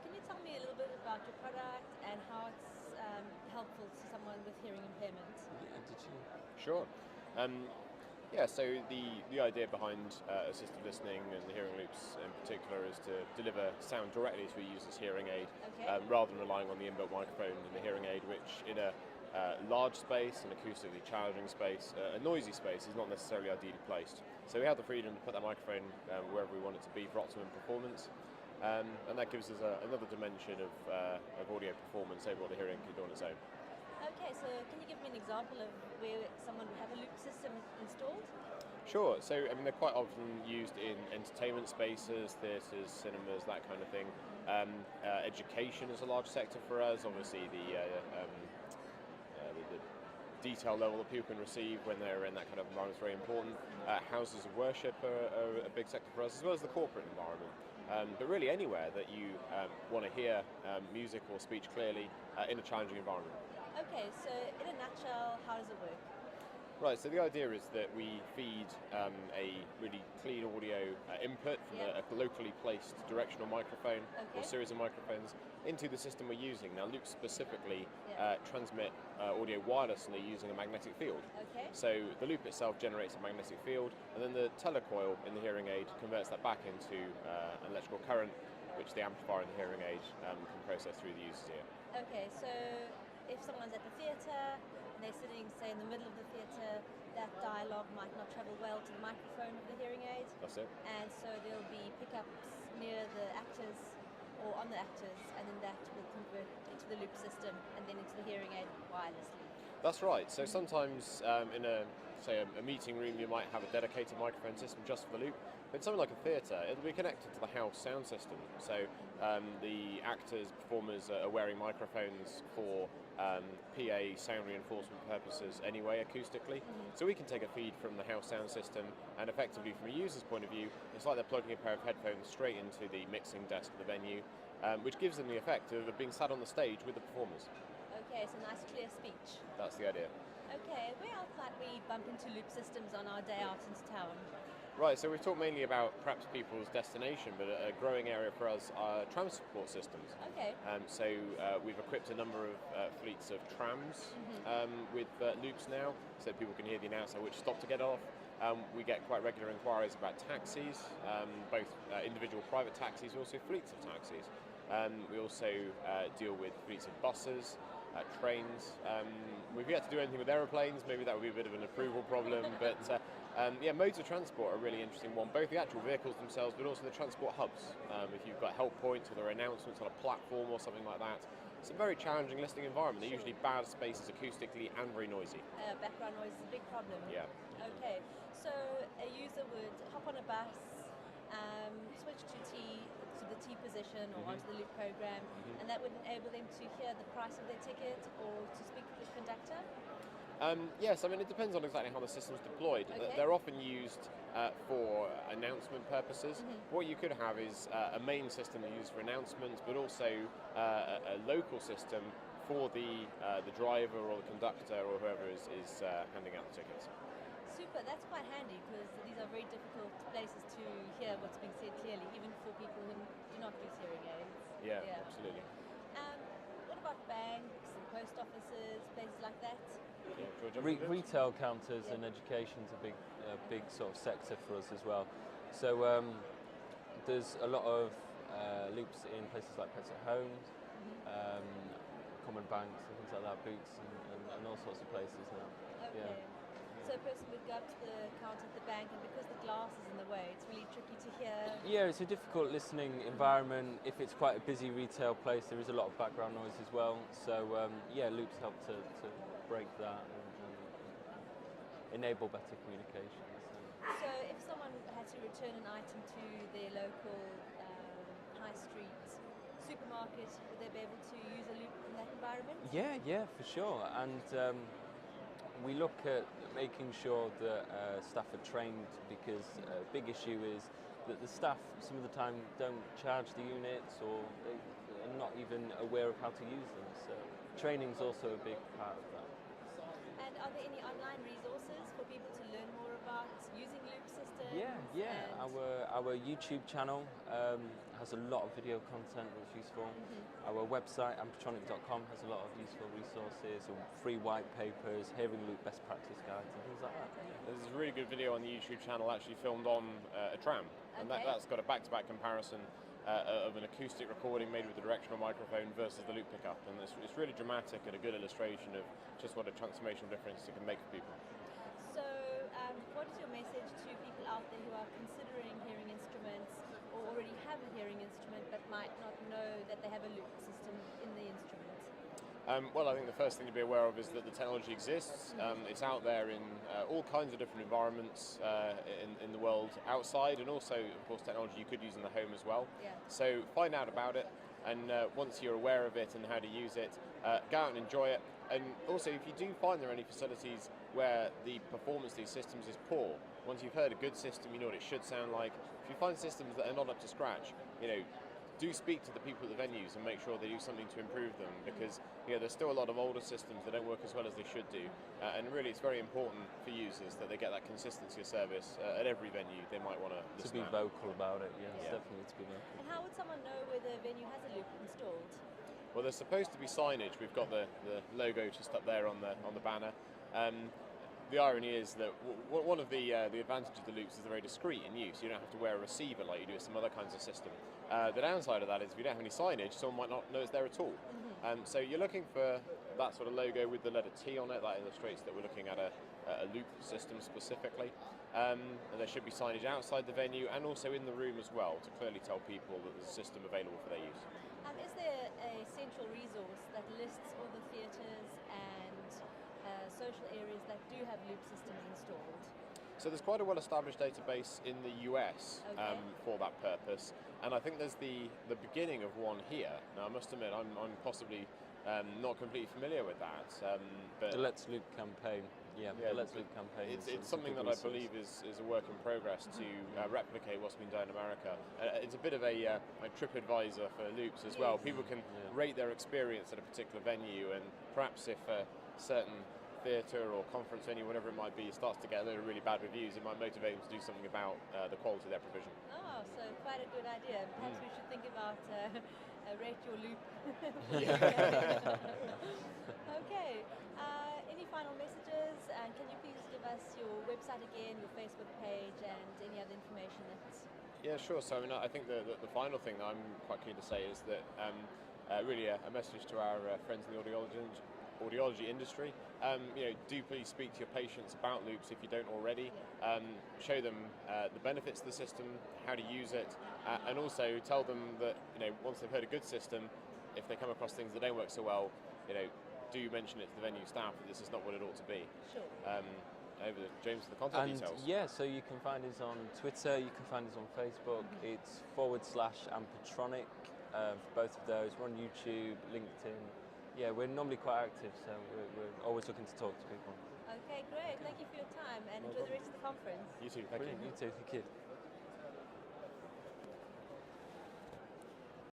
can you tell me a little bit about your product and how it's helpful to someone with hearing impairment? Yeah, did you? Sure. Um, yeah, so the idea behind assistive listening and the hearing loops in particular is to deliver sound directly to a user's hearing aid, Okay. rather than relying on the inbuilt microphone in the hearing aid, which in a large space, an acoustically challenging space, a noisy space, is not necessarily ideally placed. So we have the freedom to put that microphone wherever we want it to be for optimum performance, and that gives us another dimension of audio performance over what the hearing can do on its own. Okay, so can you give me an example of where someone would have a loop system installed? Sure. So, I mean, they're quite often used in entertainment spaces, theatres, cinemas, that kind of thing. Education is a large sector for us. Obviously, the detail level that people can receive when they're in that kind of environment is very important. Houses of worship are a big sector for us, as well as the corporate environment. But really anywhere that you want to hear music or speech clearly in a challenging environment. Okay, so in a nutshell, how does it work? Right, so the idea is that we feed a really clean audio input from a locally placed directional microphone or series of microphones into the system we're using. Now, loops specifically transmit audio wirelessly using a magnetic field. Okay. So the loop itself generates a magnetic field, and then the telecoil in the hearing aid converts that back into an electrical current, which the amplifier in the hearing aid can process through the user's ear. Okay, so if someone's at the theatre and they're sitting, say, in the middle of the theatre, that dialogue might not travel well to the microphone of the hearing aid. That's it. And so there'll be pickups near the actors or on the actors, and then that will convert into the loop system and then into the hearing aid wirelessly. That's right. So sometimes in a meeting room, you might have a dedicated microphone system just for the loop. But in something like a theatre, it'll be connected to the house sound system. So the actors, performers are wearing microphones for PA sound reinforcement purposes anyway, acoustically. So we can take a feed from the house sound system, and effectively from a user's point of view, it's like they're plugging a pair of headphones straight into the mixing desk of the venue, which gives them the effect of being sat on the stage with the performers. Okay, so nice clear speech. That's the idea. Okay, where else might we bump into loop systems on our day out into town? Right, so we've talked mainly about perhaps people's destination, but a growing area for us are transport systems. Okay. So we've equipped a number of fleets of trams with loops now, so people can hear the announcer which stop to get off. We get quite regular inquiries about taxis, both individual private taxis, but also fleets of taxis. We also deal with fleets of buses, trains. We've yet to do anything with aeroplanes. Maybe that would be a bit of an approval problem, but modes of transport are a really interesting one, both the actual vehicles themselves, but also the transport hubs. If you've got help points or there are announcements on a platform or something like that, it's a very challenging listening environment. They're usually bad spaces acoustically and very noisy. Background noise is a big problem. Yeah. Okay, so a user would hop on a bus, switch to the T position or onto the loop program, and that would enable them to hear the price of their ticket or to speak with the conductor? Yes, I mean, it depends on exactly how the system's deployed. Okay. They're often used for announcement purposes. What you could have is a main system used for announcements, but also a local system for the driver or the conductor or whoever is handing out the tickets. Super, that's quite handy because these are very difficult places to hear what's being said clearly, even for people who do not use hearing aids. Yeah, absolutely. What about banks and post offices, places like that? Yeah, George, Retail counters and education's a big sort of sector for us as well. So there's a lot of loops in places like Pets at Home, common banks and things like that, Boots and all sorts of places now. Okay. Yeah. So a person would go up to the counter at the bank, and because the glass is in the way, it's really tricky to hear. Yeah, it's a difficult listening environment. If it's quite a busy retail place, there is a lot of background noise as well. So loops help to break that and enable better communication. So if someone had to return an item to their local high street supermarket, would they be able to use a loop in that environment? Yeah, for sure. And we look at making sure that staff are trained, because a big issue is that the staff some of the time don't charge the units, or they are not even aware of how to use them. So training's also a big part of that. And are there any online resources for people to learn more about using loop systems? Yeah. Our YouTube channel has a lot of video content that's useful. Our website, ampetronic.com, has a lot of useful resources, and free white papers, hearing loop best practice guides, and things like that. There's a really good video on the YouTube channel actually filmed on a tram, and that's got a back-to-back comparison of an acoustic recording made with a directional microphone versus the loop pickup, and it's really dramatic and a good illustration of just what a transformational difference it can make for people. So, what is your message to people out there who are considering hearing instruments or already have a hearing instrument but might not know that they have a loop system in the instrument? Well, I think the first thing to be aware of is that the technology exists. It's out there in all kinds of different environments in the world outside, and also, of course, technology you could use in the home as well. Yeah. So find out about it, and once you're aware of it and how to use it, go out and enjoy it. And also, if you do find there are any facilities where the performance of these systems is poor, once you've heard a good system, you know what it should sound like. If you find systems that are not up to scratch, do speak to the people at the venues and make sure they do something to improve them, because there's still a lot of older systems that don't work as well as they should do, and really it's very important for users that they get that consistency of service at every venue. They might want to be vocal about it. Yes, definitely to be vocal. And how would someone know whether a venue has a loop installed? Well, there's supposed to be signage. We've got the logo just up there on the banner. The irony is that one of the advantages of the loops is they're very discreet in use. You don't have to wear a receiver like you do with some other kinds of system. The downside of that is if you don't have any signage, someone might not know it's there at all. So you're looking for that sort of logo with the letter T on it. That illustrates that we're looking at a loop system specifically. And there should be signage outside the venue and also in the room as well to clearly tell people that there's a system available for their use. Is there a central resource that lists all the theatres and social areas that do have loop systems installed? So there's quite a well-established database in the US for that purpose, and I think there's the beginning of one here. Now I must admit I'm possibly not completely familiar with that, but the Let's Loop campaign. The Let's Loop campaign. It's something that I believe is a work in progress to replicate what's been done in America. It's a bit of a TripAdvisor for loops as well. People can rate their experience at a particular venue, and perhaps if a certain theatre or conference venue, whatever it might be, starts to get a load of really bad reviews, it might motivate them to do something about the quality of their provision. Oh, so quite a good idea. Perhaps we should think about rate your loop. Okay. Any final messages? And can you please give us your website again, your Facebook page, and any other information that's... Yeah, sure. So I think the final thing that I'm quite keen to say is that really a message to our friends in the audiology industry. Do please speak to your patients about loops if you don't already. Show them the benefits of the system, how to use it, and also tell them that once they've heard a good system, if they come across things that don't work so well, do mention it to the venue staff that this is not what it ought to be. Sure. Over to James for the contact details. Yeah, so you can find us on Twitter, you can find us on Facebook. It's /Ampetronic for both of those. We're on YouTube, LinkedIn. Yeah, we're normally quite active, so we're always looking to talk to people. Okay, great. Thank you for your time, and enjoy the rest of the conference. You too. Thank you. You too. Thank you.